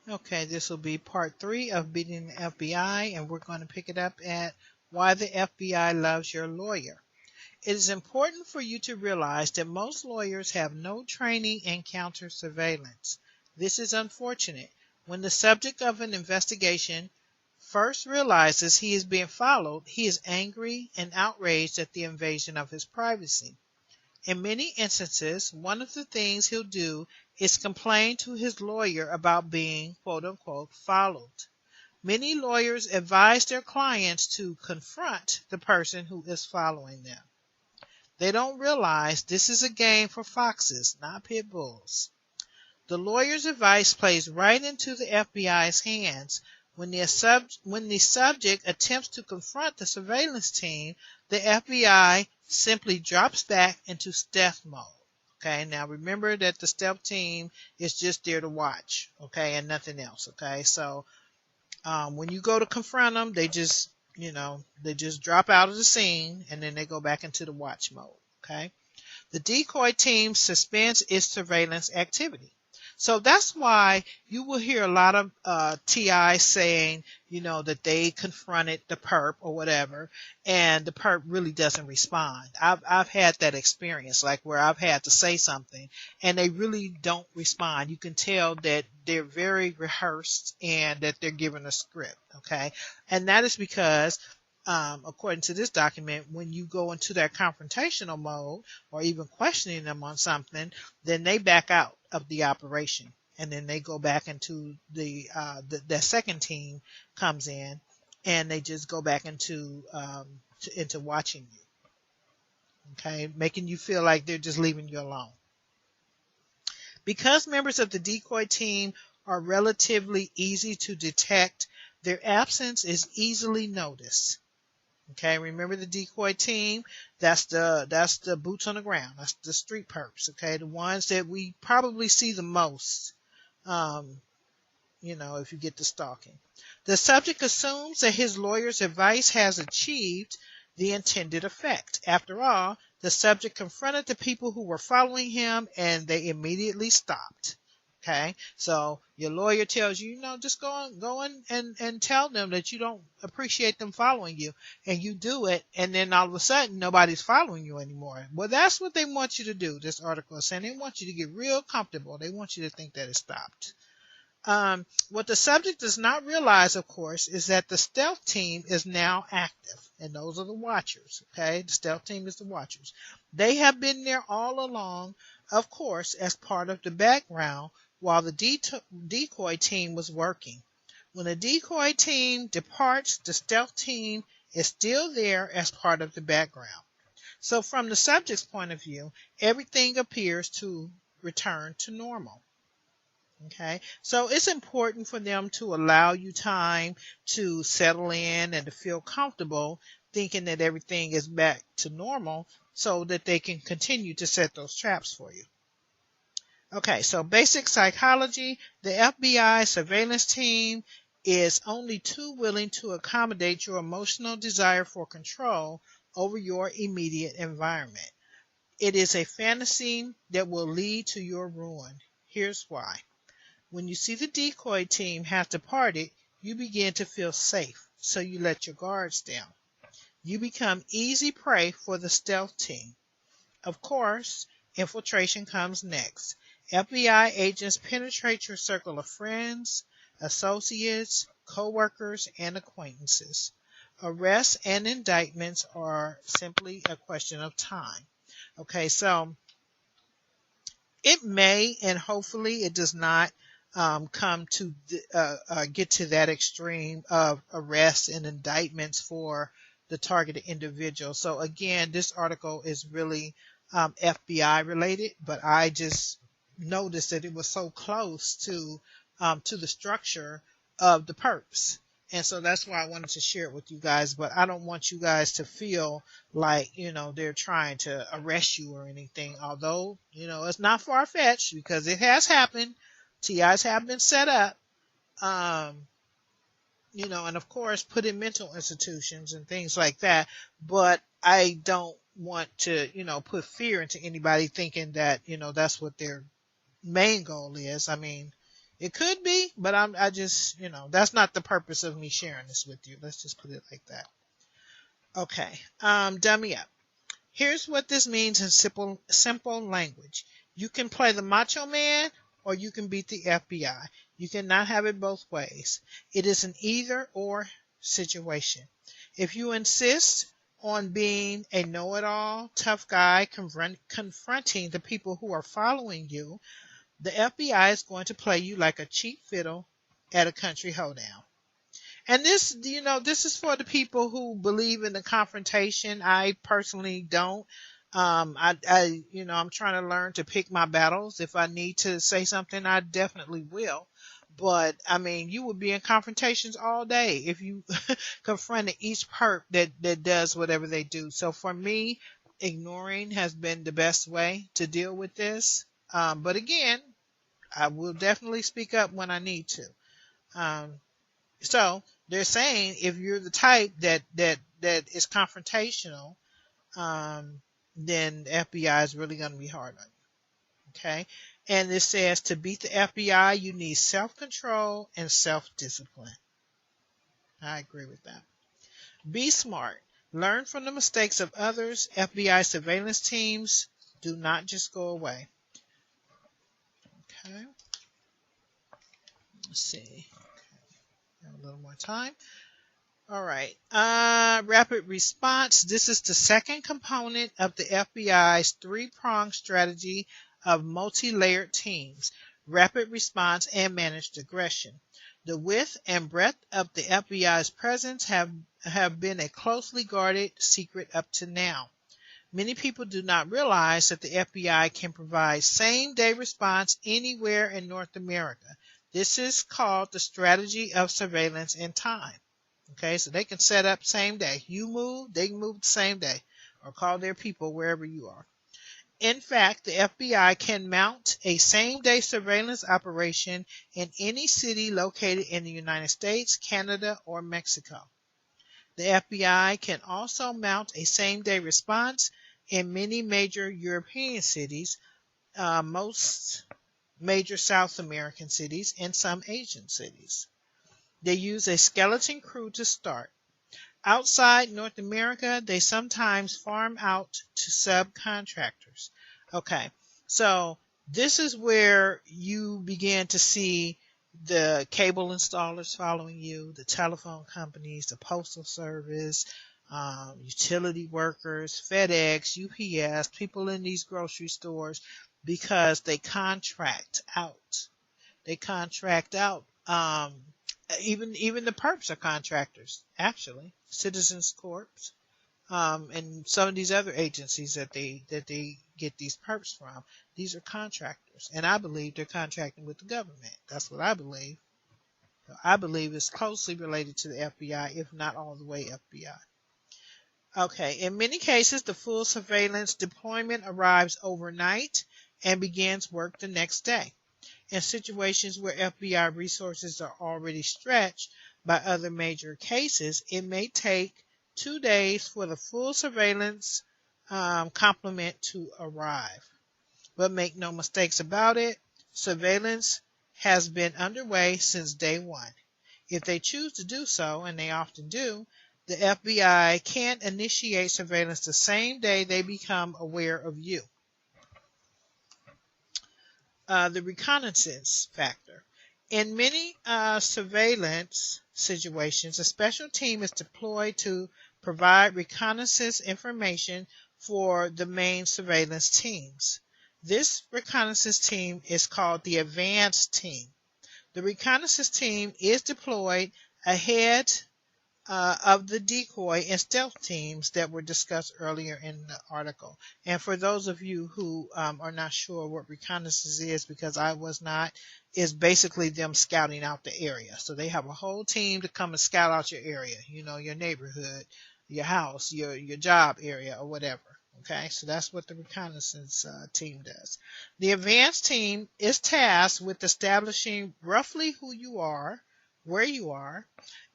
Okay, this will be part 3 of Beating the FBI, and we're going to pick it up at Why the FBI Loves Your Lawyer. It is important for you to realize that most lawyers have no training in counter surveillance. This is unfortunate. When the subject of an investigation first realizes he is being followed, he is angry and outraged at the invasion of his privacy. In many instances, one of the things he'll do is complain to his lawyer about being quote unquote followed. Many lawyers advise their clients to confront the person who is following them. They don't realize this is a game for foxes, not pit bulls. The lawyer's advice plays right into the FBI's hands. When the subject attempts to confront the surveillance team, the FBI simply drops back into stealth mode. Okay, now remember that the stealth team is just there to watch, okay, and nothing else. Okay, so when you go to confront them, they just drop out of the scene and then they go back into the watch mode. Okay, the decoy team suspends its surveillance activity. So that's why you will hear a lot of TI saying, that they confronted the perp or whatever, and the perp really doesn't respond. I've had that experience, like where I've had to say something, and they really don't respond. You can tell that they're very rehearsed and that they're given a script, okay? And that is because according to this document, when you go into that confrontational mode or even questioning them on something, then they back out of the operation, and then they go back into the second team comes in, and they just go back into watching you, okay, making you feel like they're just leaving you alone. Because members of the decoy team are relatively easy to detect, their absence is easily noticed. Okay, remember the decoy team? That's the boots on the ground. That's the street perps. Okay, the ones that we probably see the most. If you get to stalking. The subject assumes that his lawyer's advice has achieved the intended effect. After all, the subject confronted the people who were following him and they immediately stopped. Okay, so your lawyer tells you, just go in and tell them that you don't appreciate them following you, and you do it, and then all of a sudden nobody's following you anymore. Well, that's what they want you to do. This article is saying they want you to get real comfortable. They want you to think that it stopped. What the subject does not realize, of course, is that the stealth team is now active, and those are the watchers. Okay, the stealth team is the watchers. They have been there all along, of course, as part of the background while the decoy team was working. When the decoy team departs, the stealth team is still there as part of the background. So from the subject's point of view, everything appears to return to normal. Okay, so it's important for them to allow you time to settle in and to feel comfortable thinking that everything is back to normal so that they can continue to set those traps for you. Okay, so basic psychology, the FBI surveillance team is only too willing to accommodate your emotional desire for control over your immediate environment. It is a fantasy that will lead to your ruin. Here's why. When you see the decoy team have departed, you begin to feel safe, so you let your guards down. You become easy prey for the stealth team. Of course, infiltration comes next. FBI agents penetrate your circle of friends, associates, co-workers, and acquaintances. Arrests and indictments are simply a question of time. Okay, so it may, and hopefully it does not come to get to that extreme of arrests and indictments for the targeted individual. So again, this article is really FBI related, but I just noticed that it was so close to the structure of the perps. And so that's why I wanted to share it with you guys, but I don't want you guys to feel like, they're trying to arrest you or anything, although, it's not far-fetched because it has happened. TIs have been set up, and of course put in mental institutions and things like that. But I don't want to, put fear into anybody thinking that, that's what their main goal is. I mean, It could be, but I just, that's not the purpose of me sharing this with you. Let's just put it like that. Okay. Dummy up. Here's what this means in simple language. You can play the macho man or you can beat the FBI. You cannot have it both ways. It is an either or situation. If you insist on being a know-it-all, tough guy confronting the people who are following you, the FBI is going to play you like a cheap fiddle at a country hoedown. And this is for the people who believe in the confrontation. I personally don't. I'm trying to learn to pick my battles. If I need to say something, I definitely will. But I mean, you would be in confrontations all day if you confronted each perp that does whatever they do. So for me, ignoring has been the best way to deal with this. But again, I will definitely speak up when I need to. Um, so they're saying if you're the type that is confrontational, then the FBI is really going to be hard on you. Okay, and it says to beat the FBI, you need self-control and self-discipline. I agree with that. Be smart. Learn from the mistakes of others. FBI surveillance teams do not just go away. Okay, let's see. Have a little more time. All right. Rapid response. This is the second component of the FBI's three-pronged strategy of multi-layered teams, rapid response, and managed aggression. The width and breadth of the FBI's presence have been a closely guarded secret up to now. Many people do not realize that the FBI can provide same-day response anywhere in North America. This is called the strategy of surveillance in time. Okay, so they can set up same day. You move, they can move the same day or call their people wherever you are. In fact, the FBI can mount a same-day surveillance operation in any city located in the United States, Canada, or Mexico. The FBI can also mount a same-day response in many major European cities, most major South American cities, and some Asian cities. They use a skeleton crew to start. Outside North America, they sometimes farm out to subcontractors. Okay, so this is where you begin to see the cable installers following you, the telephone companies, the postal service, utility workers, FedEx, UPS, people in these grocery stores, because they contract out. They contract out. Even the perps are contractors, actually. Citizens Corps, and some of these other agencies that they get these perps from. These are contractors, and I believe they're contracting with the government. That's what I believe. I believe it's closely related to the FBI, if not all the way FBI. Okay, in many cases, the full surveillance deployment arrives overnight and begins work the next day. In situations where FBI resources are already stretched by other major cases, it may take 2 days for the full surveillance complement to arrive. But make no mistakes about it, surveillance has been underway since day one. If they choose to do so, and they often do, the FBI can initiate surveillance the same day they become aware of you. The reconnaissance factor. In many surveillance situations, a special team is deployed to provide reconnaissance information for the main surveillance teams. This reconnaissance team is called the advance team. The reconnaissance team is deployed ahead of the decoy and stealth teams that were discussed earlier in the article. And for those of you who are not sure what reconnaissance is, because I was not, is basically them scouting out the area. So they have a whole team to come and scout out your area, your neighborhood, your house, your job area, or whatever. Okay, so that's what the reconnaissance team does. The advanced team is tasked with establishing roughly who you are, where you are,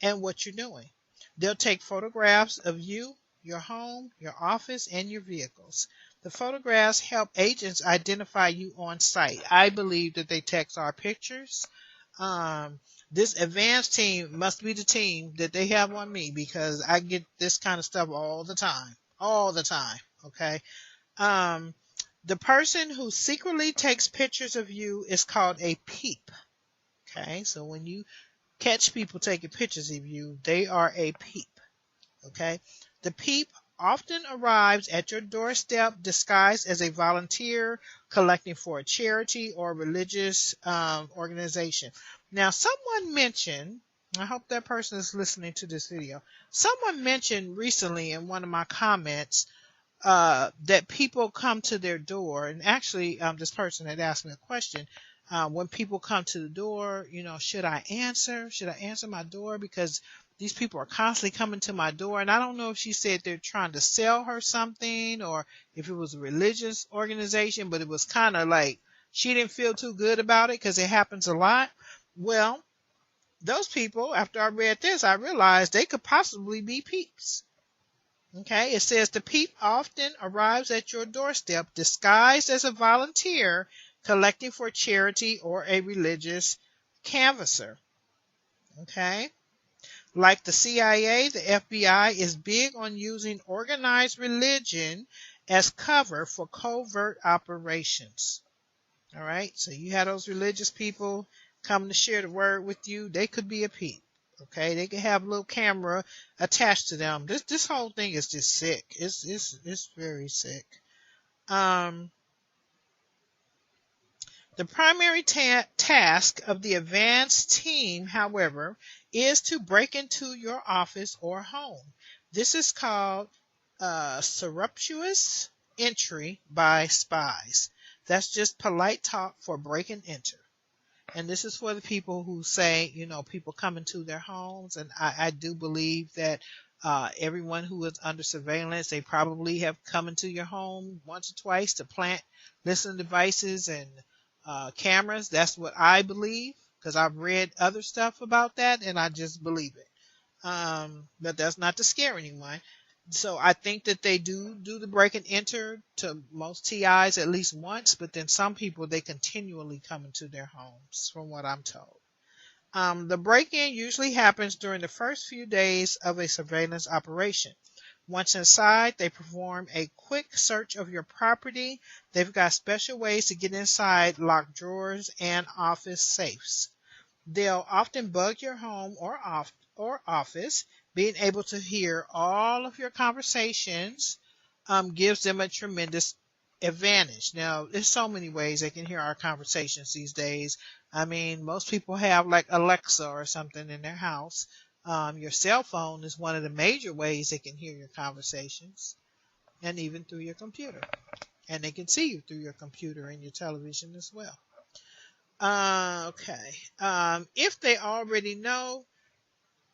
and what you're doing. They'll take photographs of you, your home, your office, and your vehicles. The photographs help agents identify you on site. I believe that they text our pictures This advanced team must be the team that they have on me, because I get this kind of stuff all the time. All the time. Okay. Um, the person who secretly takes pictures of you is called a peep. Okay. So when you catch people taking pictures of you, they are a peep. Okay. The peep often arrives at your doorstep disguised as a volunteer collecting for a charity or religious organization. Now, someone mentioned, I hope that person is listening to this video. Someone mentioned recently in one of my comments that people come to their door, and actually, this person had asked me a question. When people come to the door, should I answer? Should I answer my door? Because these people are constantly coming to my door, and I don't know if she said they're trying to sell her something or if it was a religious organization, but it was kind of like she didn't feel too good about it because it happens a lot. Well, those people, after I read this, I realized they could possibly be peeps. Okay, it says the peep often arrives at your doorstep disguised as a volunteer collecting for charity or a religious canvasser. Okay, like the CIA, the FBI is big on using organized religion as cover for covert operations. All right, so you have those religious people coming to share the word with you. They could be a peep. Okay, they could have a little camera attached to them. This whole thing is just sick. It's very sick. Um, the primary task of the advanced team, however, is to break into your office or home. This is called surreptitious entry by spies. That's just polite talk for break and enter. And this is for the people who say, people come into their homes. And I do believe that everyone who is under surveillance, they probably have come into your home once or twice to plant listening devices and cameras. That's what I believe, because I've read other stuff about that and I just believe it. But that's not to scare anyone. So I think that they do the break and enter to most TIs at least once, but then some people, they continually come into their homes, from what I'm told. The break-in usually happens during the first few days of a surveillance operation. Once inside, they perform a quick search of your property. They've got special ways to get inside locked drawers and office safes. They'll often bug your home or office. Being able to hear all of your conversations gives them a tremendous advantage. Now, there's so many ways they can hear our conversations these days. I mean, most people have like Alexa or something in their house. Your cell phone is one of the major ways they can hear your conversations, and even through your computer. And they can see you through your computer and your television as well. Okay. If they already know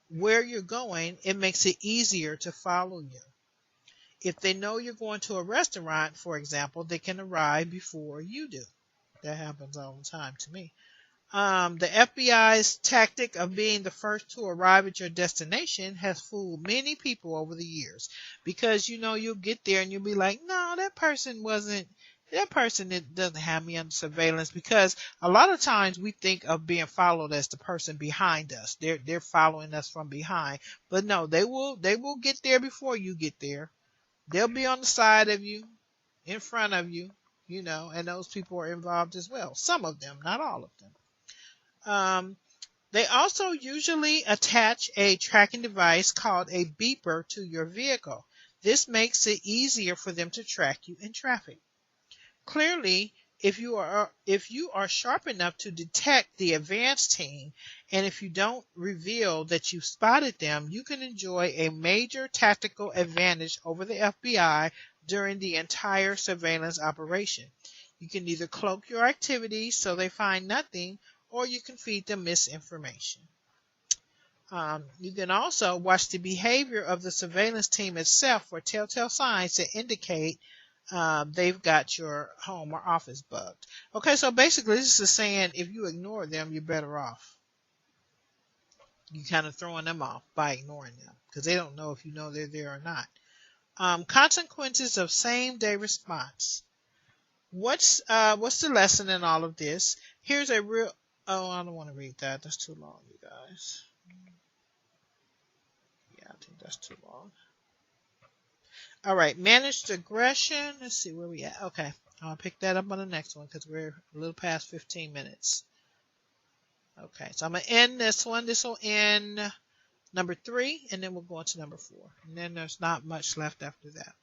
where you're going, it makes it easier to follow you. If they know you're going to a restaurant, for example, they can arrive before you do. That happens all the time to me. The FBI's tactic of being the first to arrive at your destination has fooled many people over the years, because you'll get there and you'll be like, no, that person that doesn't have me under surveillance, because a lot of times we think of being followed as the person behind us. They're following us from behind, but no, they will get there before you get there. They'll be on the side of you, in front of you, and those people are involved as well. Some of them, not all of them. They also usually attach a tracking device called a beeper to your vehicle. This makes it easier for them to track you in traffic. Clearly, if you are sharp enough to detect the advanced team, and if you don't reveal that you've spotted them, you can enjoy a major tactical advantage over the FBI during the entire surveillance operation. You can either cloak your activities so they find nothing, or you can feed them misinformation. You can also watch the behavior of the surveillance team itself for telltale signs that indicate they've got your home or office bugged. Okay, so basically this is saying if you ignore them, you're better off. You're kind of throwing them off by ignoring them, because they don't know if you know they're there or not. Consequences of same-day response. What's the lesson in all of this? Here's a Oh, I don't want to read that. That's too long, you guys. Yeah, I think that's too long. All right, managed aggression. Let's see where we at. Okay, I'll pick that up on the next one because we're a little past 15 minutes. Okay, so I'm going to end this one. This will end number 3, and then we'll go on to number 4. And then there's not much left after that.